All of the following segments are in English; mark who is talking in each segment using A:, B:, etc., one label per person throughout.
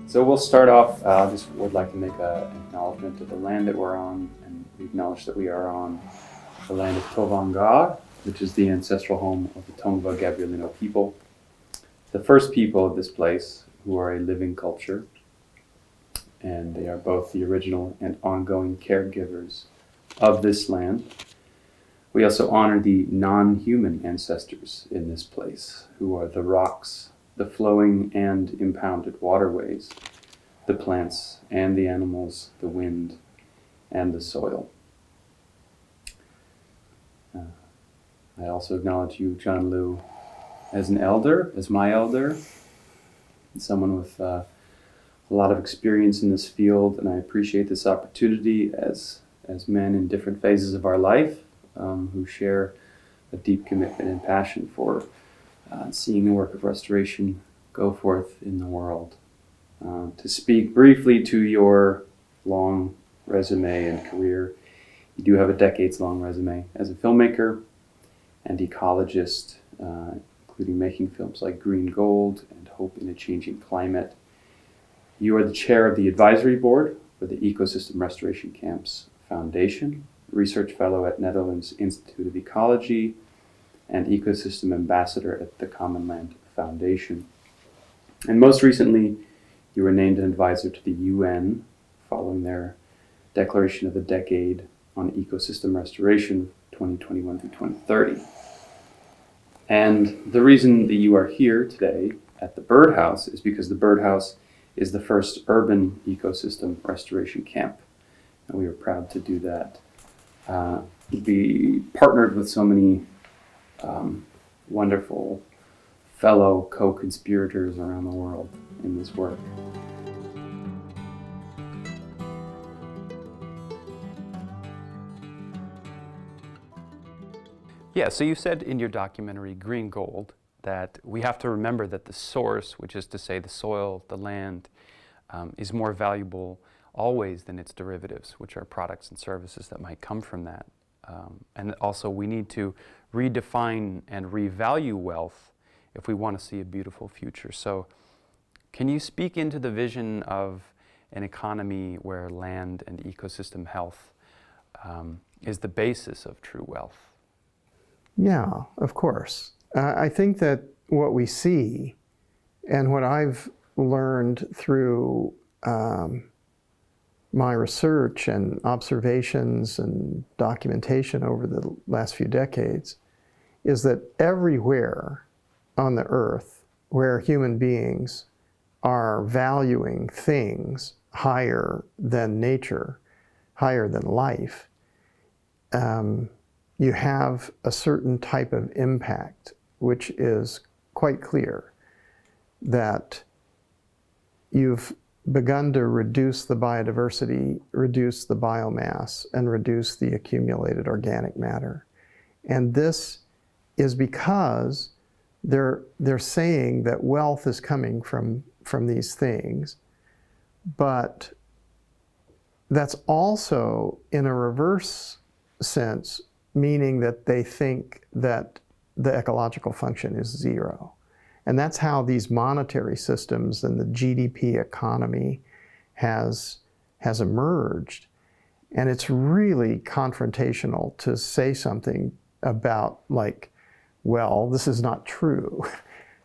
A: So we'll start off, just would like to make an acknowledgement of the land that we're on, and we acknowledge that we are on the land of Tovangar, which is the ancestral home of the Tongva Gabrielino people, the first people of this place who are a living culture, and they are both the original and ongoing caregivers of this land. We also honor the non-human ancestors in this place, who are the rocks, the flowing and impounded waterways, the plants and the animals, the wind and the soil. I also acknowledge you, John Liu, as an elder, as my elder, and someone with a lot of experience in this field, and I appreciate this opportunity as men in different phases of our life who share a deep commitment and passion for seeing the work of restoration go forth in the world. To speak briefly to your long resume and career, you do have a decades-long resume as a filmmaker and ecologist, including making films like Green Gold and Hope in a Changing Climate. You are the chair of the advisory board for the Ecosystem Restoration Camps Foundation, research fellow at Netherlands Institute of Ecology, and ecosystem ambassador at the Common Land Foundation. And most recently, you were named an advisor to the UN following their declaration of the decade on ecosystem restoration, 2021 through 2030. And the reason that you are here today at the BirdHouse is because the BirdHouse is the first urban ecosystem restoration camp, and we are proud to do that. Be partnered with so many wonderful fellow co-conspirators around the world in this work. Yeah, so you said in your documentary, Green Gold, that we have to remember that the source, which is to say the soil, the land, is more valuable always than its derivatives, which are products and services that might come from that. And also we need to redefine and revalue wealth if we want to see a beautiful future. So can you speak into the vision of an economy where land and ecosystem health is the basis of true wealth?
B: Yeah, of course. I think that what we see and what I've learned through my research and observations and documentation over the last few decades is that everywhere on the earth where human beings are valuing things higher than nature, higher than life, you have a certain type of impact which is quite clear, that you've begun to reduce the biodiversity, reduce the biomass, and reduce the accumulated organic matter. And this is because they're saying that wealth is coming from these things, but that's also, in a reverse sense, meaning that they think that the ecological function is zero. And that's how these monetary systems and the GDP economy has emerged. And it's really confrontational to say something about, like, well, this is not true.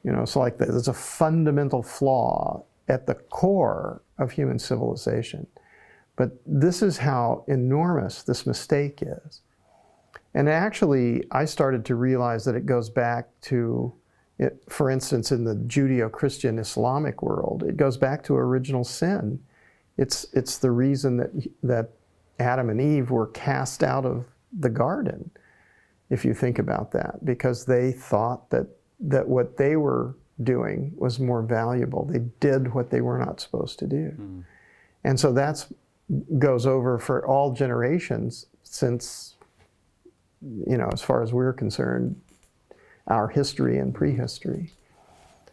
B: You know, it's like there's a fundamental flaw at the core of human civilization. But this is how enormous this mistake is. And actually, I started to realize that it goes back to, for instance, in the Judeo-Christian Islamic world, it goes back to original sin. It's the reason that Adam and Eve were cast out of the garden, if you think about that, because they thought that what they were doing was more valuable. They did what they were not supposed to do. Mm. And so that goes over for all generations since, you know, as far as we're concerned, our history and prehistory.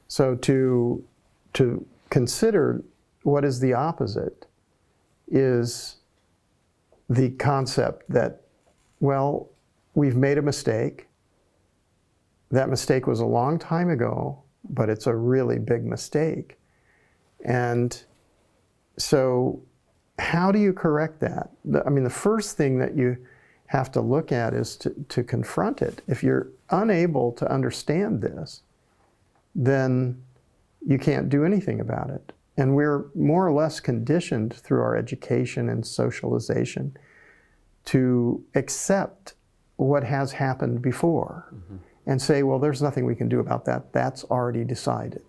B: So to consider what is the opposite is the concept that, well, we've made a mistake. That mistake was a long time ago, but it's a really big mistake. And So how do you correct that? I mean, the first thing that you have to look at is to confront it. If you're unable to understand this, then you can't do anything about it. And we're more or less conditioned through our education and socialization to accept what has happened before and say, well, there's nothing we can do about that. That's already decided.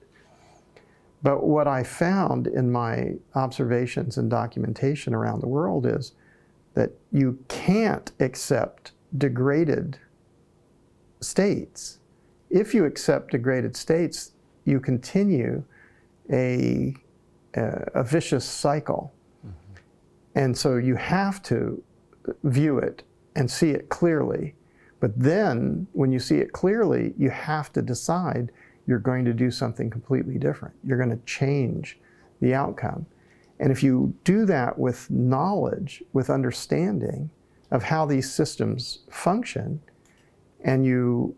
B: But what I found in my observations and documentation around the world is that you can't accept degraded states. If you accept degraded states, you continue a vicious cycle. And so you have to view it and see it clearly. But then, when you see it clearly, you have to decide you're going to do something completely different. You're going to change the outcome. And if you do that with knowledge, with understanding of how these systems function, and you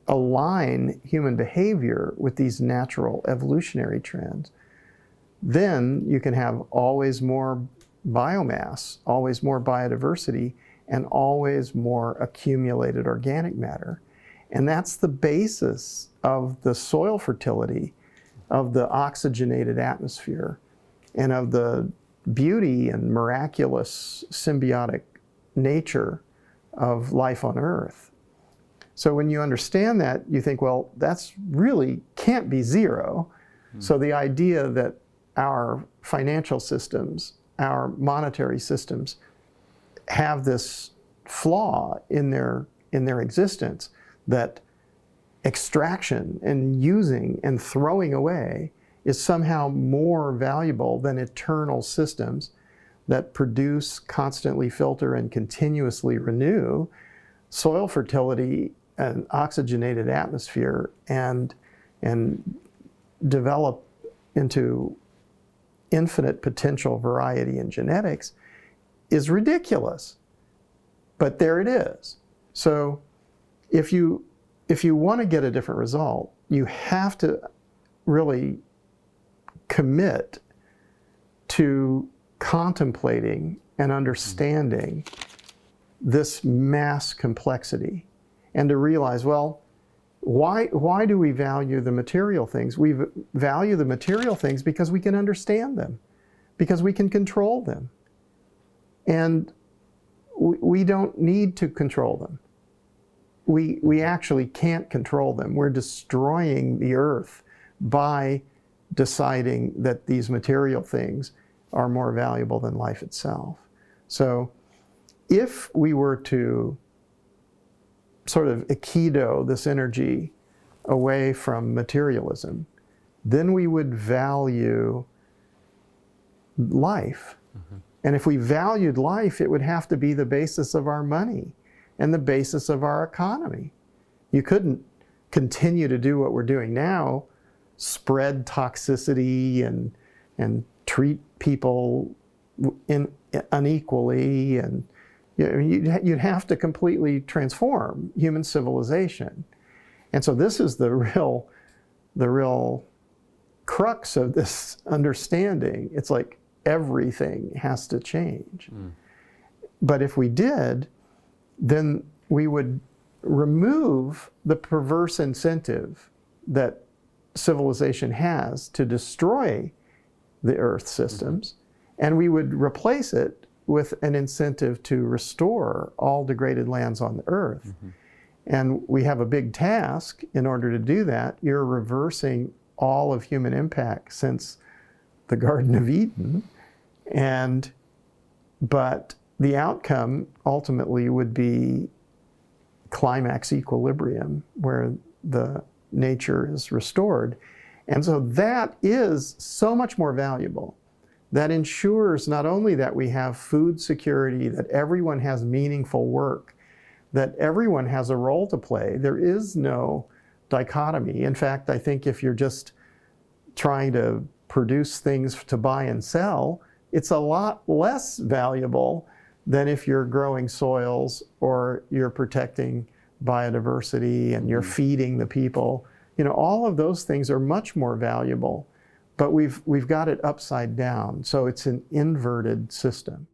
B: align human behavior with these natural evolutionary trends, then you can have always more biomass, always more biodiversity, and always more accumulated organic matter. And that's the basis of the soil fertility, of the oxygenated atmosphere, and of the beauty and miraculous symbiotic nature of life on Earth. So when you understand that, you think, well, that's really can't be zero. So the idea that our financial systems, our monetary systems, have this flaw in their existence, that extraction and using and throwing away is somehow more valuable than eternal systems that produce, constantly filter, and continuously renew soil fertility and oxygenated atmosphere and develop into infinite potential variety in genetics, is ridiculous. But there it is. So if you want to get a different result, you have to really commit to contemplating and understanding this mass complexity, and to realize, well, why do we value the material things? We value the material things because we can understand them, because we can control them. And we don't need to control them. We actually can't control them. We're destroying the earth by deciding that these material things are more valuable than life itself. So if we were to sort of aikido this energy away from materialism, then we would value life. And if we valued life, it would have to be the basis of our money and the basis of our economy. You couldn't continue to do what we're doing now, spread toxicity and treat people unequally, and you'd have to completely transform human civilization. And so this is the real crux of this understanding. It's like everything has to change. But if we did, then we would remove the perverse incentive that civilization has to destroy the Earth systems, and we would replace it with an incentive to restore all degraded lands on the Earth. And we have a big task in order to do that. You're reversing all of human impact since the Garden of Eden, but the outcome ultimately would be climax equilibrium, where the nature is restored. And so that is so much more valuable. That ensures not only that we have food security, that everyone has meaningful work, that everyone has a role to play. There is no dichotomy. In fact, I think if you're just trying to produce things to buy and sell, it's a lot less valuable than if you're growing soils or you're protecting biodiversity and you're feeding the people. You know, all of those things are much more valuable but we've got it upside down, so it's an inverted system.